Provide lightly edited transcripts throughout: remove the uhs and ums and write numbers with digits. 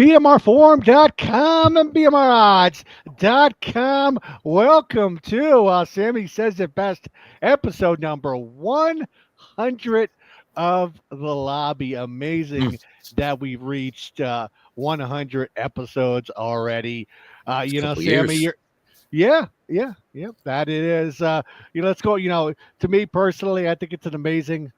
BMRforum.com and BMRodds.com. Welcome to Sammy Says It Best, episode number 100 of the lobby. Amazing that we've reached 100 episodes already. Couple Sammy, years. yeah, that it is. Let's go. To me personally, I think it's an amazing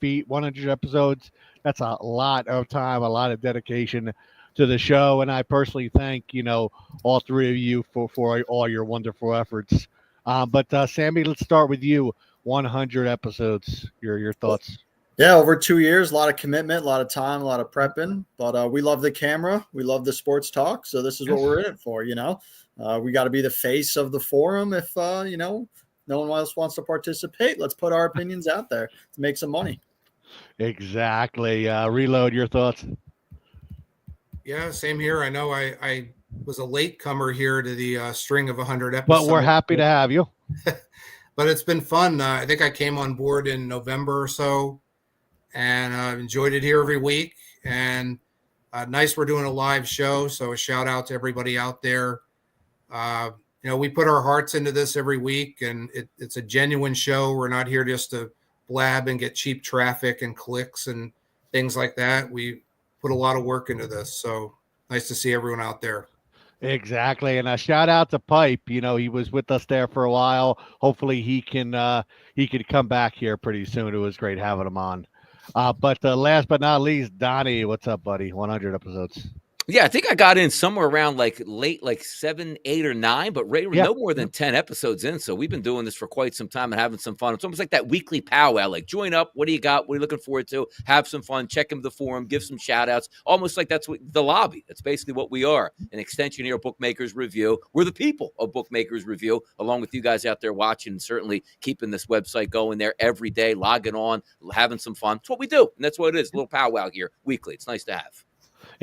feat. 100 episodes. That's a lot of time, a lot of dedication to the show, and I personally thank all three of you for all your wonderful efforts. But Sammy, let's start with you. 100 episodes. Your thoughts? Yeah, over 2 years, a lot of commitment, a lot of time, a lot of prepping. But we love the camera. We love the sports talk. So this is what we're in it for, We got to be the face of the forum. If, no one else wants to participate, let's put our opinions out there to make some money. Exactly. Reload, your thoughts? Yeah, same here. I know I was a latecomer here to the string of 100 episodes. But we're happy to have you. But it's been fun. I think I came on board in November or so, and I've enjoyed it here every week. And nice we're doing a live show, so a shout out to everybody out there. We put our hearts into this every week, and it's a genuine show. We're not here just to blab and get cheap traffic and clicks and things like that. We put a lot of work into this, so nice to see everyone out there. Exactly, and a shout out to Pipe. He was with us there for a while. Hopefully, he can come back here pretty soon. It was great having him on. But last but not least, Donnie, what's up, buddy? 100 episodes. Yeah, I think I got in somewhere around late 7, 8, or 9, but no more than 10 episodes in. So we've been doing this for quite some time and having some fun. It's almost like that weekly powwow. Like, join up. What do you got? What are you looking forward to? Have some fun. Check into the forum. Give some shout outs. Almost like that's what the lobby. That's basically what we are. An extension here of Bookmakers Review. We're the people of Bookmakers Review, along with you guys out there watching and certainly keeping this website going there every day, logging on, having some fun. It's what we do. And that's what it is. A little powwow here weekly. It's nice to have.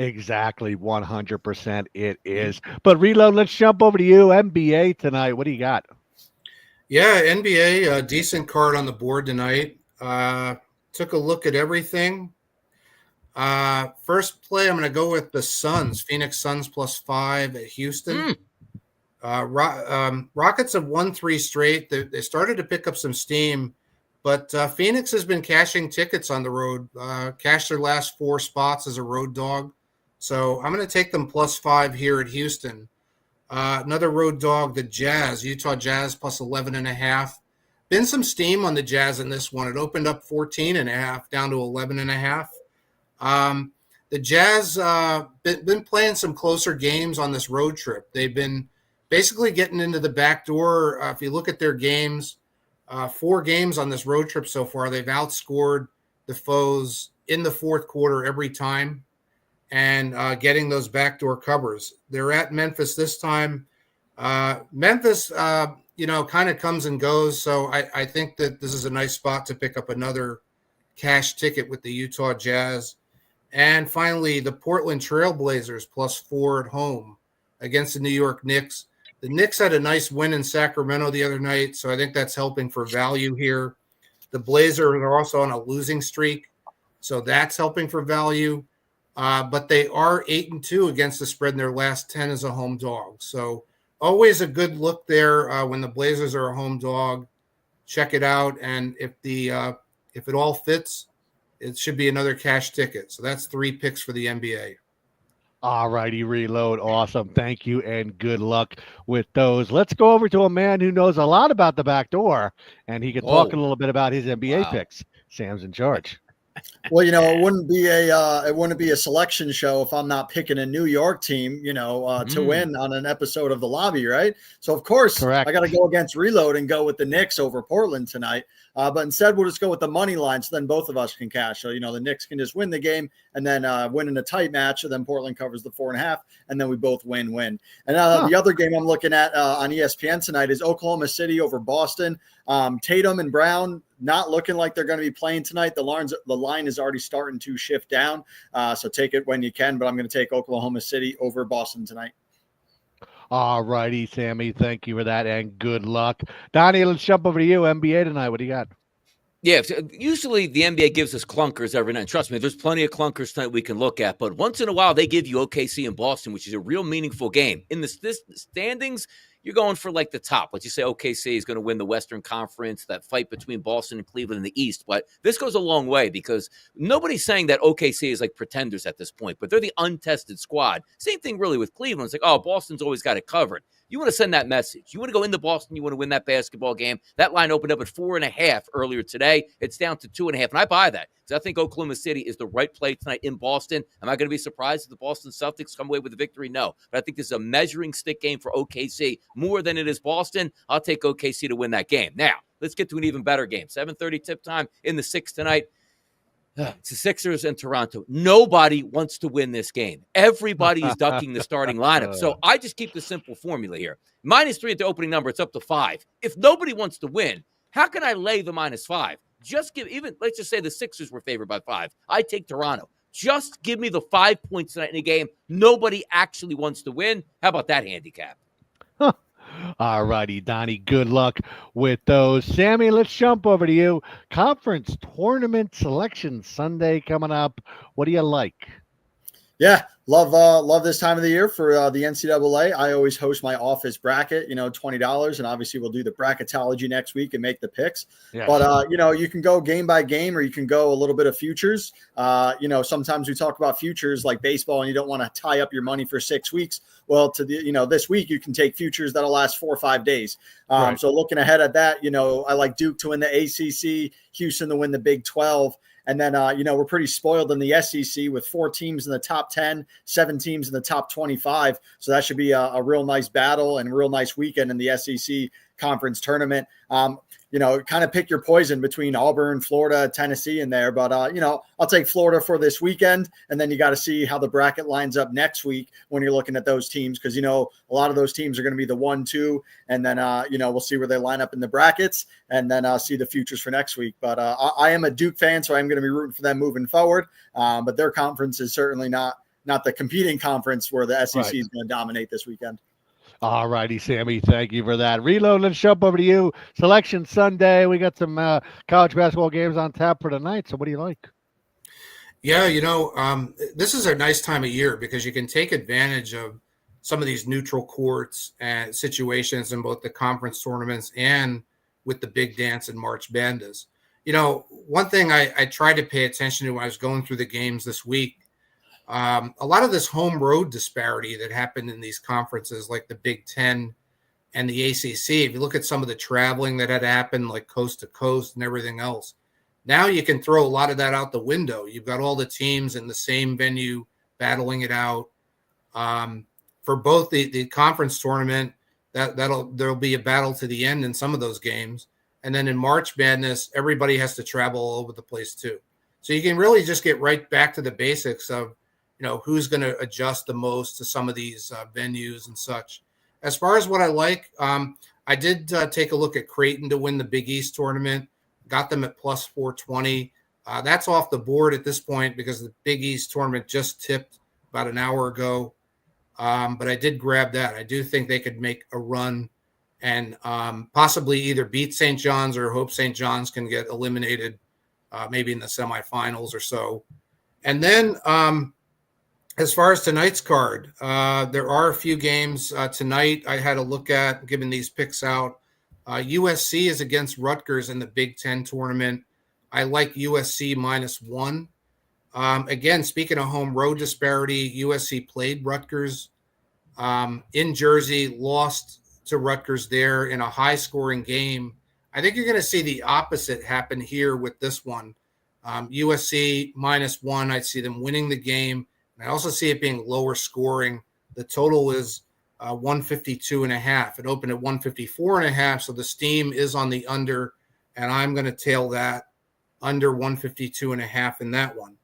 Exactly, 100% it is. But Reload, let's jump over to you. NBA tonight. What do you got? Yeah, NBA, a decent card on the board tonight. Took a look at everything. First play, I'm going to go with the Suns. Phoenix Suns +5 at Houston. Rockets have won 3 straight. They started to pick up some steam, but Phoenix has been cashing tickets on the road. Cashed their last 4 spots as a road dog. So I'm going to take them +5 here at Houston. Another road dog, the Jazz, Utah Jazz +11.5. Been some steam on the Jazz in this one. It opened up 14.5 down to 11.5. The Jazz been playing some closer games on this road trip. They've been basically getting into the back door. If you look at their games, 4 games on this road trip so far, they've outscored the foes in the fourth quarter every time, and getting those backdoor covers. They're at Memphis this time. Memphis, kind of comes and goes. So I think that this is a nice spot to pick up another cash ticket with the Utah Jazz. And finally, the Portland Trailblazers +4 at home against the New York Knicks. The Knicks had a nice win in Sacramento the other night, so I think that's helping for value here. The Blazers are also on a losing streak, so that's helping for value. But they are 8-2 against the spread in their last 10 as a home dog. So always a good look there when the Blazers are a home dog. Check it out, and if it all fits, it should be another cash ticket. So that's 3 picks for the NBA. All righty, Reload. Awesome. Thank you, and good luck with those. Let's go over to a man who knows a lot about the back door, and he can talk a little bit about his NBA picks. Sam's in charge. Well, it wouldn't be a selection show if I'm not picking a New York team, to win on an episode of the lobby, right? So of course, correct. I got to go against Reload and go with the Knicks over Portland tonight. But instead, we'll just go with the money line, so then both of us can cash. So the Knicks can just win the game and then win in a tight match, and then Portland covers the 4.5, and then we both win. And the other game I'm looking at on ESPN tonight is Oklahoma City over Boston. Tatum and Brown not looking like they're going to be playing tonight. The line is already starting to shift down. So take it when you can, but I'm going to take Oklahoma City over Boston tonight. All righty, Sammy. Thank you for that, and good luck. Donnie, let's jump over to you. NBA tonight. What do you got? Yeah, usually the NBA gives us clunkers every night. Trust me, there's plenty of clunkers tonight we can look at. But once in a while, they give you OKC and Boston, which is a real meaningful game. In the standings, you're going for like the top. Let's just say OKC is going to win the Western Conference, that fight between Boston and Cleveland in the East. But this goes a long way because nobody's saying that OKC is like pretenders at this point, but they're the untested squad. Same thing really with Cleveland. It's like, oh, Boston's always got it covered. You want to send that message. You want to go into Boston. You want to win that basketball game. That line opened up at 4.5 earlier today. It's down to 2.5, and I buy that because I think Oklahoma City is the right play tonight in Boston. Am I going to be surprised if the Boston Celtics come away with a victory? No, but I think this is a measuring stick game for OKC more than it is Boston. I'll take OKC to win that game. Now, let's get to an even better game. 7:30 tip time in the 6th tonight. It's the Sixers and Toronto. Nobody wants to win this game. Everybody is ducking the starting lineup. So I just keep the simple formula here. -3 at the opening number. It's up to 5. If nobody wants to win, how can I lay the -5? Just give, even, let's just say the Sixers were favored by 5. I take Toronto. Just give me the 5 points tonight in a game nobody actually wants to win. How about that handicap? All righty, Donnie, good luck with those. Sammy, let's jump over to you. Conference Tournament Selection Sunday coming up. What do you like? Yeah, love this time of the year for the NCAA. I always host my office bracket, $20, and obviously we'll do the bracketology next week and make the picks. Yes. But you can go game by game, or you can go a little bit of futures. Sometimes we talk about futures like baseball, and you don't want to tie up your money for 6 weeks. Well, this week you can take futures that'll last 4 or 5 days. Right. So looking ahead at that, I like Duke to win the ACC, Houston to win the Big 12. And then, we're pretty spoiled in the SEC with 4 teams in the top 10, 7 teams in the top 25. So that should be a real nice battle and a real nice weekend in the SEC conference tournament. Kind of pick your poison between Auburn, Florida, Tennessee in there. But, I'll take Florida for this weekend. And then you got to see how the bracket lines up next week when you're looking at those teams. Because, a lot of those teams are going to be the 1, 2. And then, we'll see where they line up in the brackets and then see the futures for next week. But I am a Duke fan, so I'm going to be rooting for them moving forward. But their conference is certainly not the competing conference where the SEC is going to dominate this weekend. All righty, Sammy. Thank you for that. Reload, let's jump over to you. Selection Sunday. We got some college basketball games on tap for tonight. So what do you like? Yeah, this is a nice time of year because you can take advantage of some of these neutral courts and situations in both the conference tournaments and with the big dance and March Madness. One thing I tried to pay attention to when I was going through the games this week, a lot of this home road disparity that happened in these conferences like the Big Ten and the ACC, if you look at some of the traveling that had happened like coast to coast and everything else, now you can throw a lot of that out the window. You've got all the teams in the same venue battling it out. For both the conference tournament, there'll be a battle to the end in some of those games. And then in March Madness, everybody has to travel all over the place too. So you can really just get right back to the basics of, who's going to adjust the most to some of these venues and such. As far as what I like, I did take a look at Creighton to win the Big East tournament, got them at plus 420. That's off the board at this point because the Big East tournament just tipped about an hour ago. But I did grab that. I do think they could make a run and possibly either beat St. John's or hope St. John's can get eliminated maybe in the semifinals or so. And then as far as tonight's card, there are a few games tonight I had a look at, giving these picks out. USC is against Rutgers in the Big Ten tournament. I like USC -1. Again, speaking of home road disparity, USC played Rutgers in Jersey, lost to Rutgers there in a high-scoring game. I think you're going to see the opposite happen here with this one. USC -1, I'd see them winning the game. And I also see it being lower scoring. The total is 152.5. It opened at 154.5, so the steam is on the under, and I'm going to tail that under 152.5 in that one.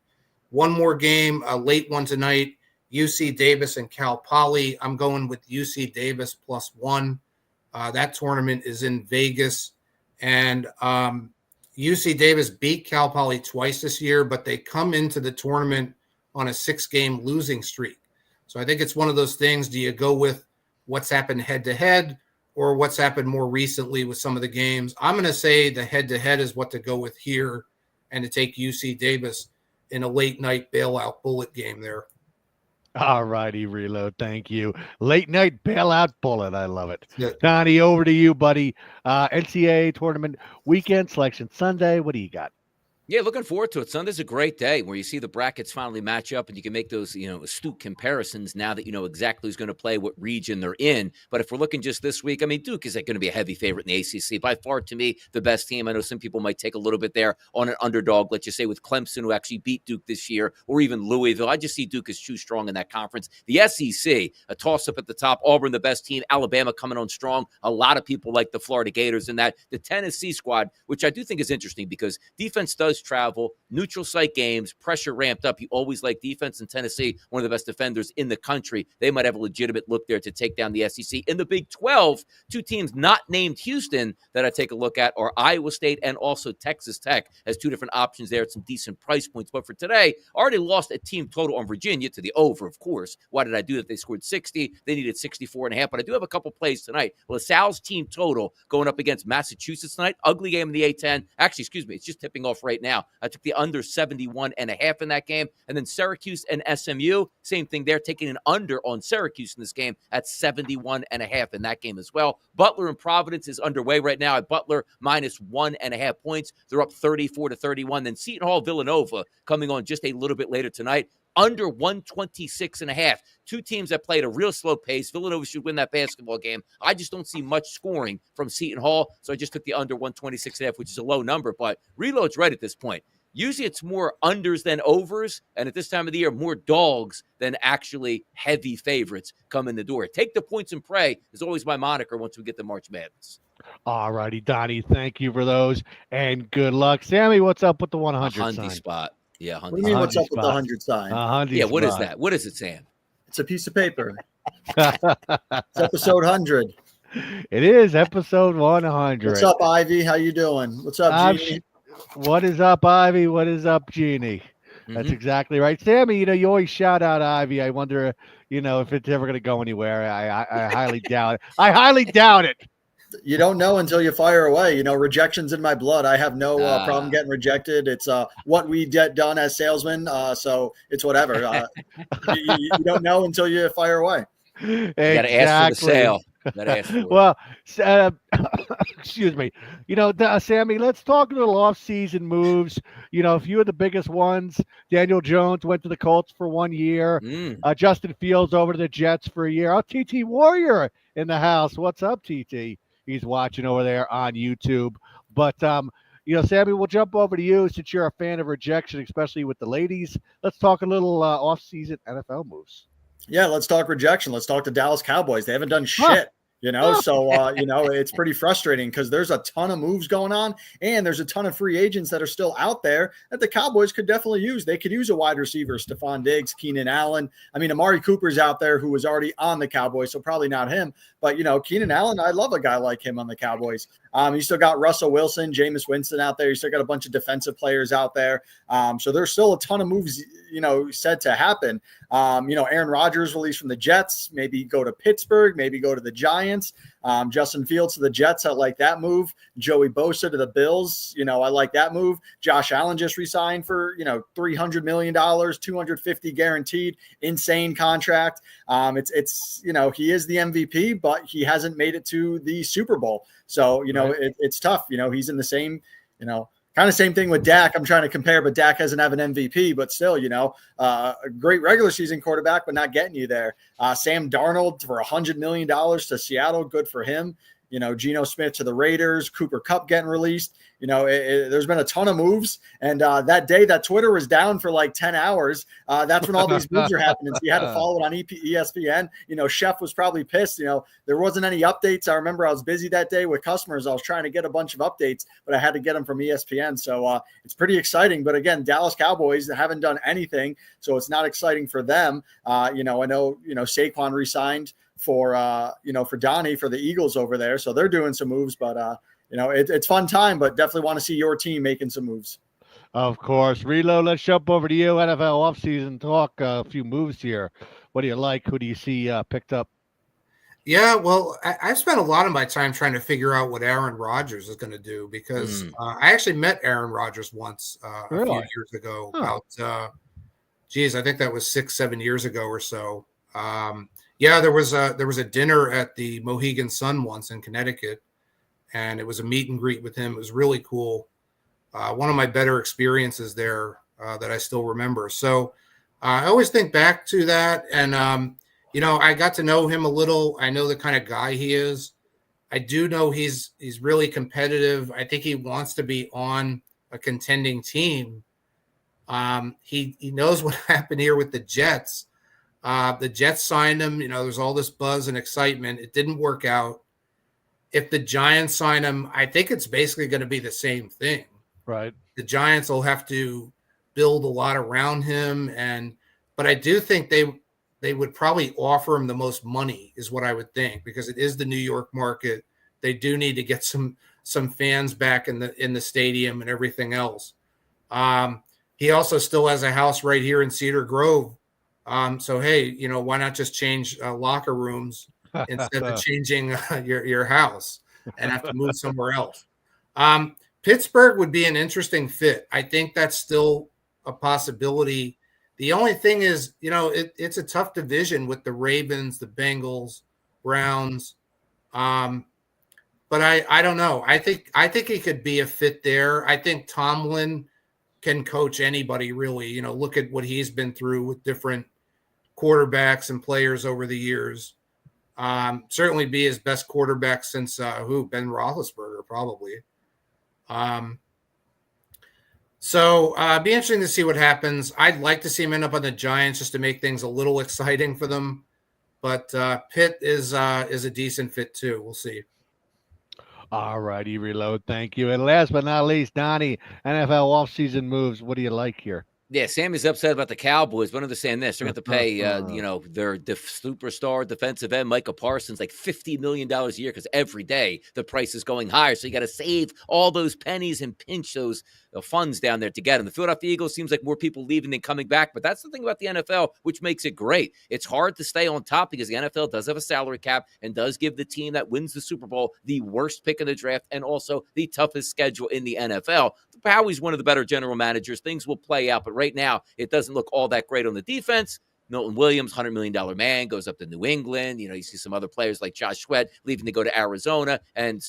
One more game, a late one tonight, UC Davis and Cal Poly. I'm going with UC Davis +1. That tournament is in Vegas, and UC Davis beat Cal Poly twice this year, but they come into the tournament on a 6-game losing streak. So I think it's one of those things. Do you go with what's happened head to head, or what's happened more recently with some of the games. I'm going to say the head-to-head is what to go with here and to take UC Davis in a late-night bailout bullet game there. All righty, Reload. Thank you. Late night bailout bullet. I love it. Yeah. Donnie, over to you, buddy. NCAA tournament weekend selection Sunday. What do you got? Yeah, looking forward to it. Sunday's a great day where you see the brackets finally match up and you can make those, astute comparisons now that you know exactly who's going to play, what region they're in. But if we're looking just this week, I mean, Duke is going to be a heavy favorite in the ACC. By far, to me, the best team. I know some people might take a little bit there on an underdog, let's just say with Clemson, who actually beat Duke this year, or even Louisville. I just see Duke as too strong in that conference. The SEC, a toss-up at the top. Auburn, the best team. Alabama coming on strong. A lot of people like the Florida Gators in that. The Tennessee squad, which I do think is interesting because defense does travel. Neutral site games, pressure ramped up. You always like defense in Tennessee, one of the best defenders in the country. They might have a legitimate look there to take down the SEC. In the Big 12, two teams not named Houston that I take a look at are Iowa State and also Texas Tech as two different options there at some decent price points. But for today, I already lost a team total on Virginia to the over, of course. Why did I do that? They scored 60. They needed 64.5. But I do have a couple plays tonight. LaSalle's team total going up against Massachusetts tonight. Ugly game in the A-10. Actually, excuse me, it's just tipping off right now. I took the under 71.5 in that game. And then Syracuse and SMU, same thing there, taking an under on Syracuse in this game at 71.5 in that game as well. Butler and Providence is underway right now at Butler minus 1.5 points. They're up 34-31. Then Seton Hall, Villanova coming on just a little bit later tonight. Under 126.5. Two teams that played a real slow pace. Villanova should win that basketball game. I just don't see much scoring from Seton Hall, so I just took the under 126.5, which is a low number, but Reload's right at this point. Usually it's more unders than overs, and at this time of the year, more dogs than actually heavy favorites come in the door. Take the points and pray is always my moniker once we get to March Madness. All righty, Donnie, thank you for those, and good luck. Sammy, what's up with the 100 Hundy sign? spot. Yeah, What do you mean, what's up with the 100 sign? Yeah, what is that? What is it, Sam? It's a piece of paper. It's episode 100. It is episode 100. What's up, Ivy? How you doing? What's up, Jeannie? What is up, Ivy? What is up, Jeannie? That's exactly right. Sammy, you always shout out Ivy. I wonder, if it's ever going to go anywhere. I highly doubt it. I highly doubt it. You don't know until you fire away. Rejection's in my blood. I have no problem getting rejected. It's what we get done as salesmen. So it's whatever. You don't know until you fire away. You got to ask for the sale. Well, excuse me. Sammy, let's talk a little off-season moves. A few of the biggest ones. Daniel Jones went to the Colts for 1 year. Justin Fields over to the Jets for a year. Oh, TT Warrior in the house. What's up, TT? He's watching over there on YouTube. But, Sammy, we'll jump over to you since you're a fan of rejection, especially with the ladies. Let's talk a little off-season NFL moves. Yeah, let's talk rejection. Let's talk to Dallas Cowboys. They haven't done shit. It's pretty frustrating because there's a ton of moves going on and there's a ton of free agents that are still out there that the Cowboys could definitely use. They could use a wide receiver, Stephon Diggs, Keenan Allen. I mean, Amari Cooper's out there who was already on the Cowboys, so probably not him. But, Keenan Allen, I love a guy like him on the Cowboys. You still got Russell Wilson, Jameis Winston out there. You still got a bunch of defensive players out there. So there's still a ton of moves, said to happen. Aaron Rodgers released from the Jets, maybe go to Pittsburgh, maybe go to the Giants. Justin Fields to the Jets, I like that move. Joey Bosa to the Bills, I like that move. Josh Allen just resigned for, $300 million, $250 guaranteed, insane contract. It's he is the MVP, but he hasn't made it to the Super Bowl. So, it's tough. He's in the same, kind of same thing with Dak. I'm trying to compare, but Dak doesn't have an MVP, but still, a great regular season quarterback, but not getting you there. Sam Darnold for $100 million to Seattle. Good for him. Geno Smith to the Raiders, Cooper Kupp getting released. There's been a ton of moves. And that day that Twitter was down for like 10 hours, that's when all these moves are happening. So you had to follow it on ESPN. Chef was probably pissed. There wasn't any updates. I remember I was busy that day with customers. I was trying to get a bunch of updates, but I had to get them from ESPN. So it's pretty exciting. But again, Dallas Cowboys haven't done anything. So it's not exciting for them. I know, Saquon re-signed for Donnie for the Eagles over there. So they're doing some moves, but it's fun time, but definitely want to see your team making some moves. Of course. Reload, let's jump over to you. NFL offseason talk, a few moves here. What do you like? Who do you see picked up? Yeah, well, I've spent a lot of my time trying to figure out what Aaron Rodgers is going to do because I actually met Aaron Rodgers once a few Really? years ago. Huh. About, I think that was 6-7 years ago or so. Yeah, there was a dinner at the Mohegan Sun once in Connecticut, and it was a meet and greet with him. It was really cool. One of my better experiences there that I still remember. So I always think back to that, and I got to know him a little. I know the kind of guy he is. I do know he's really competitive. I think he wants to be on a contending team. He knows what happened here with the Jets. The Jets signed him. There's all this buzz and excitement. It didn't work out. If the Giants sign him, I think it's basically going to be the same thing. Right. The Giants will have to build a lot around him, but I do think they would probably offer him the most money, is what I would think, because it is the New York market. They do need to get some fans back in the stadium and everything else. He also still has a house right here in Cedar Grove. So hey, why not just change locker rooms instead of changing your house and have to move somewhere else? Pittsburgh would be an interesting fit. I think that's still a possibility. The only thing is, it's a tough division with the Ravens, the Bengals, Browns. But I don't know. I think he could be a fit there. I think Tomlin can coach anybody, really. Look at what he's been through with different quarterbacks and players over the years. Certainly be his best quarterback since Ben Roethlisberger, probably. So be interesting to see what happens. I'd like to see him end up on the Giants just to make things a little exciting for them. But Pitt is a decent fit too. We'll see. All righty, Reload. Thank you. And last but not least, Donnie, NFL offseason moves. What do you like here? Yeah, Sammy's upset about the Cowboys, but they're saying this. They're going to pay, their superstar defensive end, Micah Parsons, like $50 million a year because every day the price is going higher. So you got to save all those pennies and pinch those funds down there to get him. The Philadelphia Eagles seems like more people leaving than coming back, but that's the thing about the NFL, which makes it great. It's hard to stay on top because the NFL does have a salary cap and does give the team that wins the Super Bowl the worst pick in the draft and also the toughest schedule in the NFL. Howie's one of the better general managers. Things will play out, but right now it doesn't look all that great on the defense. Milton Williams, $100 million man, goes up to New England. You see some other players like Josh Sweat leaving to go to Arizona, and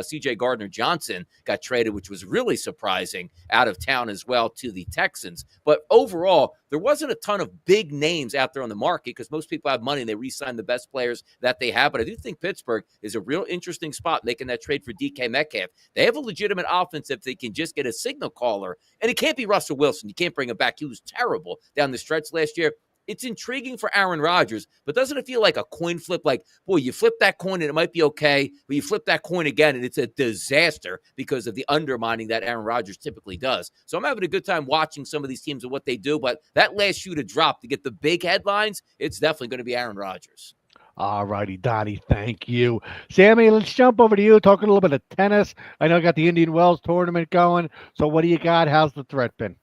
C.J. Gardner-Johnson got traded, which was really surprising, out of town as well to the Texans. But overall, there wasn't a ton of big names out there on the market because most people have money and they re-sign the best players that they have. But I do think Pittsburgh is a real interesting spot making that trade for DK Metcalf. They have a legitimate offense if they can just get a signal caller. And it can't be Russell Wilson. You can't bring him back. He was terrible down the stretch last year. It's intriguing for Aaron Rodgers, but doesn't it feel like a coin flip? Like, boy, you flip that coin and it might be okay, but you flip that coin again and it's a disaster because of the undermining that Aaron Rodgers typically does. So I'm having a good time watching some of these teams and what they do, but that last shoe to drop to get the big headlines, it's definitely going to be Aaron Rodgers. All righty, Donnie, thank you. Sammy, let's jump over to you, talking a little bit of tennis. I know I got the Indian Wells tournament going, so what do you got? How's the threat been?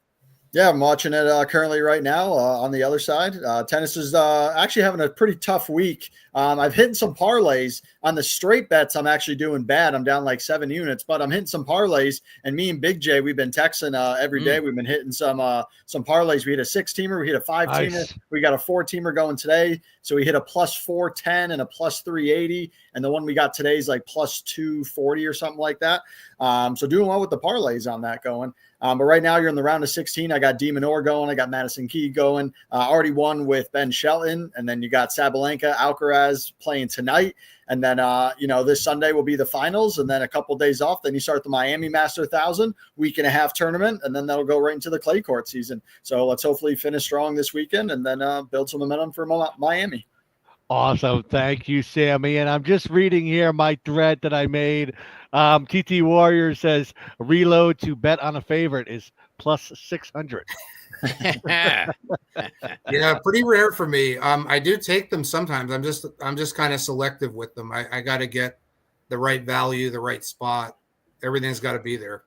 Yeah, I'm watching it currently right now on the other side. Tennis is actually having a pretty tough week. I've hit some parlays on the straight bets. I'm actually doing bad. I'm down like 7 units, but I'm hitting some parlays. And me and Big J, we've been texting every day. We've been hitting some parlays. We hit a 6-teamer. We hit a 5-teamer. Nice. We got a 4-teamer going today. So we hit a plus 410 and a plus 380. And the one we got today is like plus 240 or something like that. So doing well with the parlays on that going. But right now you're in the round of 16. I got Demon Orr going. I got Madison Key going. Already won with Ben Shelton. And then you got Sabalenka, Alcaraz playing tonight. And then, this Sunday will be the finals. And then a couple of days off. Then you start the Miami Master 1000 week-and-a-half tournament. And then that'll go right into the clay court season. So let's hopefully finish strong this weekend and then build some momentum for Miami. Awesome. Thank you, Sammy. And I'm just reading here my thread that I made. TT Warrior says reload to bet on a favorite is plus 600. Yeah, pretty rare for me. I do take them sometimes. I'm just kind of selective with them. I got to get the right value, the right spot. Everything's got to be there.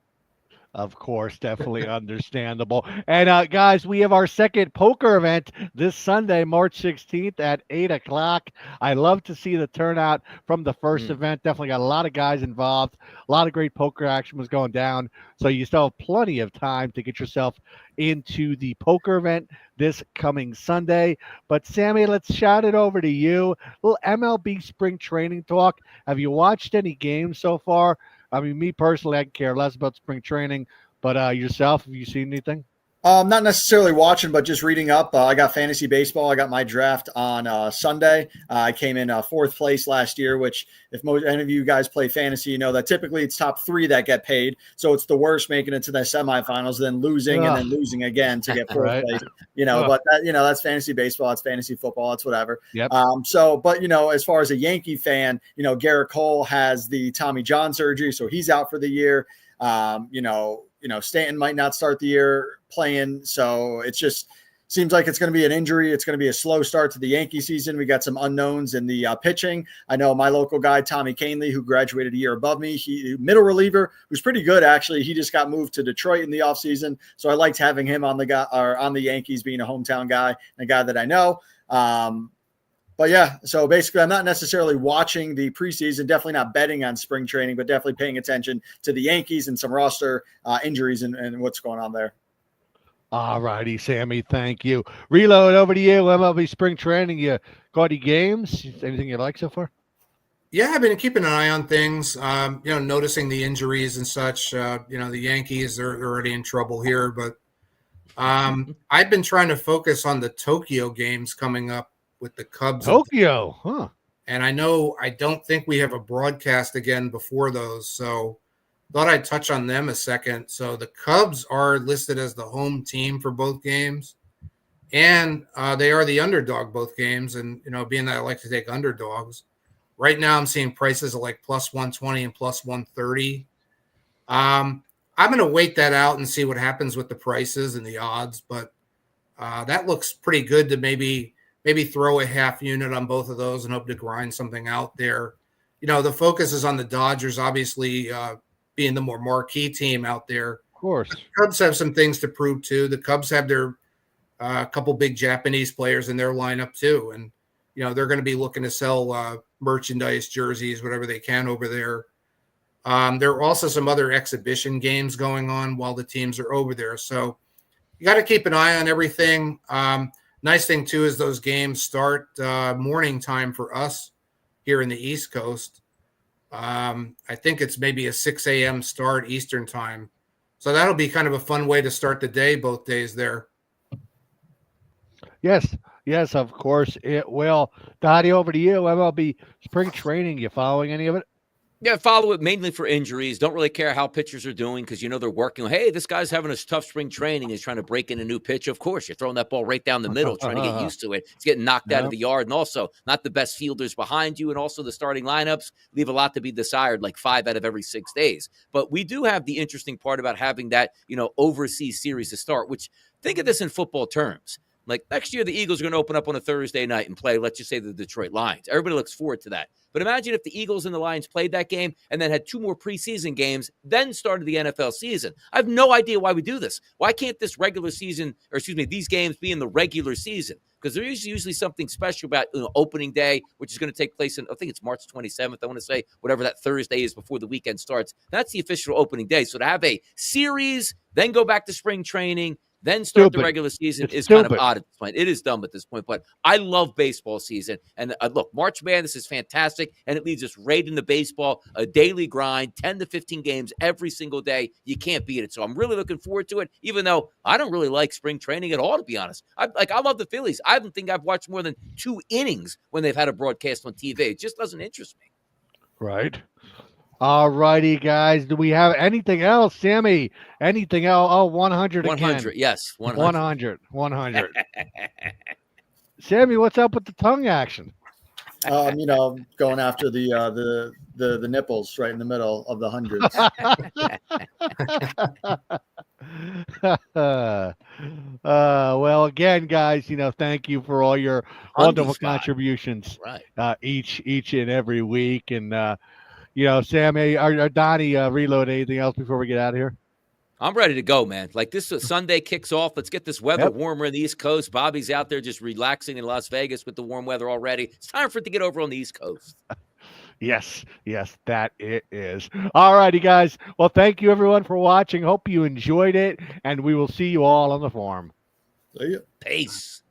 Of course, definitely understandable. And guys, we have our second poker event this Sunday, March 16th at 8 o'clock. I love to see the turnout from the first event. Definitely got a lot of guys involved. A lot of great poker action was going down. So you still have plenty of time to get yourself into the poker event this coming Sunday. But Sammy, let's shout it over to you. A little MLB spring training talk. Have you watched any games so far? I mean, me personally, I care less about spring training, but yourself, have you seen anything? Not necessarily watching, but just reading up. I got fantasy baseball. I got my draft on Sunday. I came in fourth place last year, which if any of you guys play fantasy, you know that typically it's top three that get paid. So it's the worst making it to the semifinals, then losing and then losing again to get fourth place. But that's fantasy baseball. It's fantasy football. It's whatever. Yep. But as far as a Yankee fan, Garrett Cole has the Tommy John surgery, so he's out for the year. Stanton might not start the year playing. So it just seems like it's going to be an injury. It's going to be a slow start to the Yankee season. We got some unknowns in the pitching. I know my local guy, Tommy Canley, who graduated a year above me, he middle reliever, who's pretty good, actually. He just got moved to Detroit in the offseason. So I liked having him on the Yankees, being a hometown guy and a guy that I know. But yeah, so basically I'm not necessarily watching the preseason, definitely not betting on spring training, but definitely paying attention to the Yankees and some roster injuries and what's going on there. All righty, Sammy, thank you. Reload, over to you. MLB spring training. You got any games? Anything you like so far? Yeah, I've been keeping an eye on things, noticing the injuries and such. The Yankees are already in trouble here, but I've been trying to focus on the Tokyo games coming up with the Cubs. Tokyo, huh? And I don't think we have a broadcast again before those, so thought I'd touch on them a second. So the Cubs are listed as the home team for both games, and they are the underdog both games. And, being that I like to take underdogs, right now I'm seeing prices of like plus 120 and plus 130. I'm going to wait that out and see what happens with the prices and the odds, but that looks pretty good to maybe throw a half unit on both of those and hope to grind something out there. The focus is on the Dodgers, obviously, being the more marquee team out there. Of course. The Cubs have some things to prove too. The Cubs have their couple big Japanese players in their lineup too. And, they're going to be looking to sell merchandise, jerseys, whatever they can over there. There are also some other exhibition games going on while the teams are over there. So you got to keep an eye on everything. Nice thing too is those games start morning time for us here in the East Coast. I think it's maybe a 6 a.m. start Eastern time. So that'll be kind of a fun way to start the day both days there. Yes, of course it will. Dottie, over to you. MLB spring training. You following any of it? Yeah, follow it mainly for injuries. Don't really care how pitchers are doing because they're working. Hey, this guy's having a tough spring training. He's trying to break in a new pitch. Of course, you're throwing that ball right down the middle, trying to get used to it. It's getting knocked out of the yard. And also, not the best fielders behind you. And also, the starting lineups leave a lot to be desired, like 5 out of every 6 days. But we do have the interesting part about having that, overseas series to start, which think of this in football terms. Like next year, the Eagles are going to open up on a Thursday night and play, let's just say, the Detroit Lions. Everybody looks forward to that. But imagine if the Eagles and the Lions played that game and then had 2 more preseason games, then started the NFL season. I have no idea why we do this. Why can't this these games be in the regular season? Because there is usually something special about opening day, which is going to take place I think it's March 27th, I want to say, whatever that Thursday is before the weekend starts. That's the official opening day. So to have a series, then go back to spring training, then start the regular season is kind of odd at this point. It is dumb at this point, but I love baseball season. And look, March Madness is fantastic, and it leads us right into baseball, a daily grind, 10 to 15 games every single day. You can't beat it. So I'm really looking forward to it, even though I don't really like spring training at all, to be honest. I love the Phillies. I don't think I've watched more than 2 innings when they've had a broadcast on TV. It just doesn't interest me. Right. All righty, guys. Do we have anything else, Sammy? Anything else? Oh, 100 again. 100, yes. 100. 100. Sammy, what's up with the tongue action? Going after the nipples right in the middle of the hundreds. Well, again, guys, thank you for all your wonderful contributions. Right. Each and every week. And, Sammy or Donnie, reload anything else before we get out of here? I'm ready to go, man. Like this Sunday kicks off. Let's get this weather warmer in the East Coast. Bobby's out there just relaxing in Las Vegas with the warm weather already. It's time for it to get over on the East Coast. Yes, that it is. All righty, guys. Well, thank you everyone for watching. Hope you enjoyed it, and we will see you all on the forum. See ya. Peace.